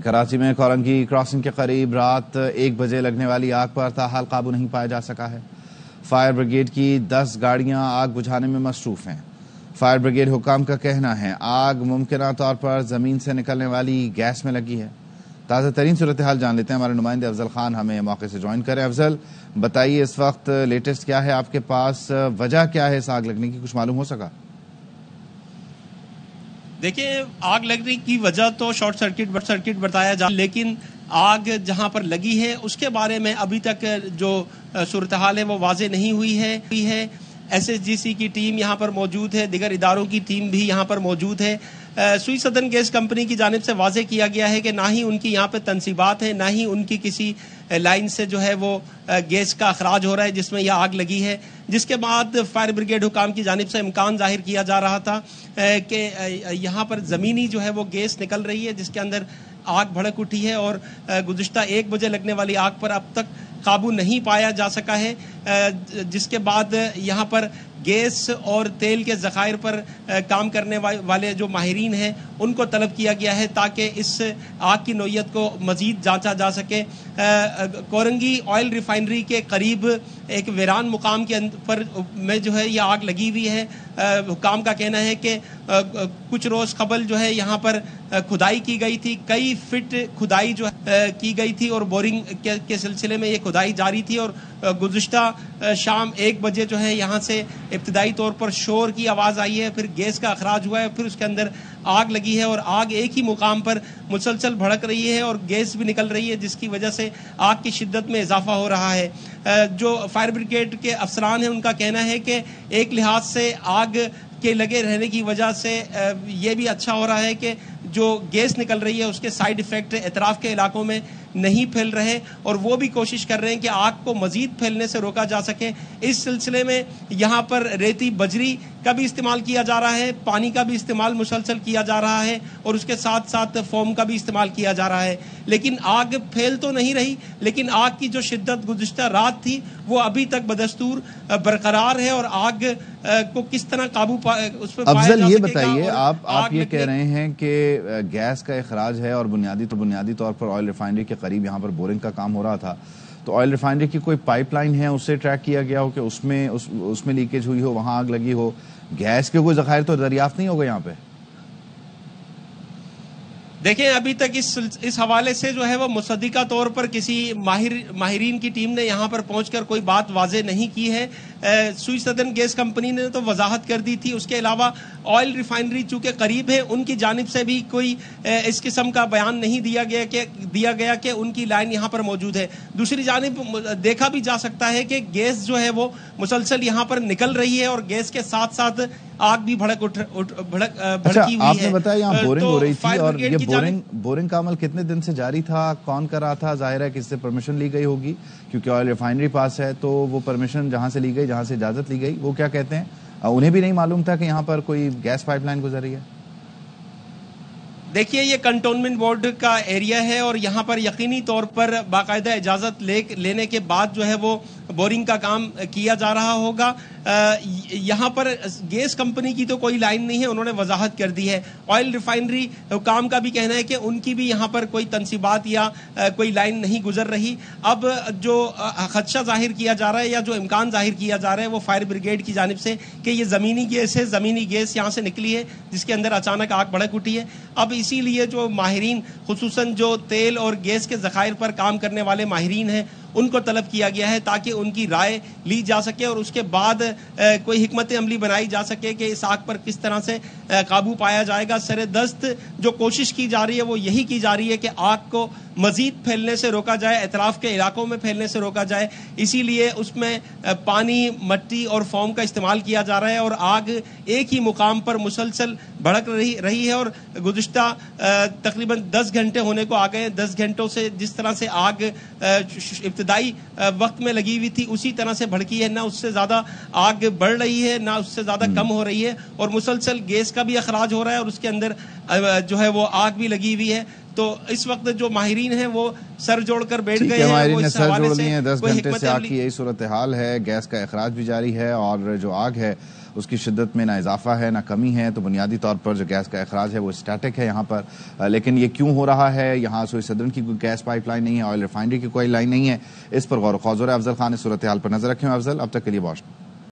کراچی میں کورنگی کراسنگ کے قریب رات 1 بجے لگنے والی آگ پر تاحال قابو نہیں پایا جا سکا ہے۔ فائر بریگیڈ کی 10 گاڑیاں آگ بجھانے میں مصروف ہیں۔ فائر بریگیڈ حکام کا کہنا ہے آگ ممکنہ طور پر زمین سے نکلنے والی گیس میں لگی ہے۔ تازہ ترین صورتحال جان لیتے ہیں، ہمارے نمائندے افضل خان ہمیں موقع سے جوائن کریں۔ افضل، بتائیے اس وقت لیٹسٹ کیا ہے آپ کے پاس، وجہ کیا ہے اس آگ لگنے کی، کچھ معلوم ہو سکا؟ دیکھیں، آگ لگنے کی وجہ تو شارٹ سرکٹ بتایا جا، لیکن آگ جہاں پر لگی ہے اس کے بارے میں ابھی تک جو صورتحال ہے وہ واضح نہیں ہوئی ہے۔ ایس ایس جی سی کی ٹیم یہاں پر موجود ہے، دیگر اداروں کی ٹیم بھی یہاں پر موجود ہے۔ سوئی سدرن گیس کمپنی کی جانب سے واضح کیا گیا ہے کہ نہ ہی ان کی یہاں پہ تنصیبات ہیں، نہ ہی ان کی کسی لائن سے جو ہے وہ گیس کا اخراج ہو رہا ہے جس میں یہ آگ لگی ہے، جس کے بعد فائر بریگیڈ حکام کی جانب سے امکان ظاہر کیا جا رہا تھا کہ یہاں پر زمینی جو ہے وہ گیس نکل رہی ہے جس کے اندر آگ بھڑک اٹھی ہے، اور گزشتہ 1 بجے لگنے والی آگ پر اب تک قابو نہیں پایا جا سکا ہے، جس کے بعد یہاں پر گیس اور تیل کے ذخائر پر کام کرنے والے جو ماہرین ہیں ان کو طلب کیا گیا ہے تاکہ اس آگ کی نوعیت کو مزید جانچا جا سکے۔ کورنگی آئل ریفائنری کے قریب ایک ویران مقام کے پر میں جو ہے یہ آگ لگی ہوئی ہے۔ حکام کا کہنا ہے کہ کچھ روز قبل جو ہے یہاں پر کھدائی کی گئی تھی، کئی فٹ کھدائی جو کی گئی تھی اور بورنگ کے سلسلے میں یہ کھدائی جاری تھی، اور گزشتہ شام 1 بجے جو ہے یہاں سے ابتدائی طور پر شور کی آواز آئی ہے، پھر گیس کا اخراج ہوا ہے، پھر اس کے اندر آگ لگی ہے، اور آگ ایک ہی مقام پر مسلسل بھڑک رہی ہے اور گیس بھی نکل رہی ہے جس کی وجہ سے آگ کی شدت میں اضافہ ہو رہا ہے۔ جو فائر بریگیڈ کے افسران ہیں ان کا کہنا ہے کہ ایک لحاظ سے آگ کے لگے رہنے کی وجہ سے یہ بھی اچھا ہو رہا ہے کہ جو گیس نکل رہی ہے اس کے سائیڈ ایفیکٹ اطراف کے علاقوں میں نہیں پھیل رہے، اور وہ بھی کوشش کر رہے ہیں کہ آگ کو مزید پھیلنے سے روکا جا سکے۔ اس سلسلے میں یہاں پر ریتی بجری کا بھی استعمال کیا جا رہا ہے، پانی کا بھی استعمال مسلسل کیا جا رہا ہے، اور اس کے ساتھ ساتھ فوم کا بھی استعمال کیا جا رہا ہے، لیکن آگ پھیل تو نہیں رہی، لیکن آگ کی جو شدت گزشتہ رات تھی وہ ابھی تک بدستور برقرار ہے، اور آگ کو کس طرح قابو اس پر پایا جا سکے گا۔ افضل، یہ بتائیے، آپ یہ کہہ رہے ہیں کہ گیس کا اخراج ہے اور بنیادی طور پر آئل ریفائنری کے قریب یہاں پر بورنگ کا کام ہو رہا تھا، تو آئل ریفائنری کی کوئی پائپ لائن ہے، اسے ٹریک کیا گیا ہو کہ اس میں لیکیج ہوئی ہو، وہاں آگ لگی ہو؟ گیس کے کوئی ذخائر تو دریافت نہیں ہوگا یہاں پہ؟ دیکھیں، ابھی تک اس حوالے سے جو ہے وہ مصدقہ طور پر کسی ماہرین کی ٹیم نے یہاں پر پہنچ کر کوئی بات واضح نہیں کی ہے۔ سوئی سدرن گیس کمپنی نے تو وضاحت کر دی تھی، اس کے علاوہ آئل ریفائنری چونکہ قریب ہے ان کی جانب سے بھی کوئی اس قسم کا بیان نہیں دیا گیا کہ ان کی لائن یہاں پر موجود ہے۔ دوسری جانب دیکھا بھی جا سکتا ہے کہ گیس جو ہے وہ مسلسل یہاں پر نکل رہی ہے، اور گیس کے ساتھ ساتھ آگ بھی بھڑکی ہوئی ہے۔ آپ نے بتایا یہاں بورنگ ہو رہی تھی، اور یہ بورنگ کا عمل کتنے دن سے جاری تھا؟ کون کر رہا تھا؟ ظاہر ہے کس سے پرمیشن لی گئی ہوگی، کیونکہ آئل ریفائنری پاس ہے، تو وہ پرمیشن جہاں سے لی گئی، جہاں سے اجازت لی گئی، وہ کیا کہتے ہیں؟ انہیں بھی نہیں معلوم تھا کہ یہاں پر کوئی گیس پائپ لائن گزر رہی ہے؟ دیکھیے، یہ کنٹونمنٹ بورڈ کا ایریا ہے، اور یہاں پر یقینی طور پر باقاعدہ اجازت لینے کے بعد جو ہے وہ بورنگ کا کام کیا جا رہا ہوگا۔ یہاں پر گیس کمپنی کی تو کوئی لائن نہیں ہے، انہوں نے وضاحت کر دی ہے۔ آئل ریفائنری حکام کا بھی کہنا ہے کہ ان کی بھی یہاں پر کوئی تنصیبات یا کوئی لائن نہیں گزر رہی۔ اب جو خدشہ ظاہر کیا جا رہا ہے یا جو امکان ظاہر کیا جا رہا ہے وہ فائر بریگیڈ کی جانب سے کہ یہ زمینی گیس ہے، زمینی گیس یہاں سے نکلی ہے جس کے اندر اچانک آگ بھڑک اٹھی ہے۔ اب اسی لیے جو ماہرین، خصوصاً جو تیل اور گیس کے ذخائر پر کام کرنے والے ماہرین ہیں، ان کو طلب کیا گیا ہے تاکہ ان کی رائے لی جا سکے اور اس کے بعد کوئی حکمت عملی بنائی جا سکے کہ اس آگ پر کس طرح سے قابو پایا جائے گا۔ سر دست جو کوشش کی جا رہی ہے وہ یہی کی جا رہی ہے کہ آگ کو مزید پھیلنے سے روکا جائے، اطراف کے علاقوں میں پھیلنے سے روکا جائے، اسی لیے اس میں پانی، مٹی اور فوم کا استعمال کیا جا رہا ہے، اور آگ ایک ہی مقام پر مسلسل بھڑک رہی ہے، اور گزشتہ تقریباً 10 گھنٹے ہونے کو آ گئے۔ 10 گھنٹوں سے جس طرح سے آگ ابتدائی وقت میں لگی ہوئی تھی اسی طرح سے بھڑکی ہے، نہ اس سے زیادہ آگ بڑھ رہی ہے نہ اس سے زیادہ کم ہو رہی ہے، اور مسلسل گیس کا بھی اخراج ہو رہا ہے اور اس کے اندر جو ہے وہ آگ بھی لگی ہوئی ہے۔ تو اس وقت جو ماہرین ہیں وہ سر جوڑ کر بیٹھ گئے ہیں، ماہرین نے سر جوڑ لیے ہیں۔ 10 گھنٹے سے آگ کی یہی صورتحال ہے، گیس کا اخراج بھی جاری ہے، اور جو آگ ہے اس کی شدت میں نہ اضافہ ہے نہ کمی ہے. تو بنیادی طور پر جو گیس کا اخراج ہے وہ اسٹیٹک ہے یہاں پر. لیکن یہ کیوں ہو رہا ہے؟ یہاں سوئی صدرن کی کوئی گیس پائپ لائن نہیں ہے, آئل ریفائنری کی کوئی لائن نہیں ہے. اس پر غور و خوض ہو رہا ہے. افضل خان نے صورتحال پر نظر رکھے. افضل, اب تک کے لیے بہت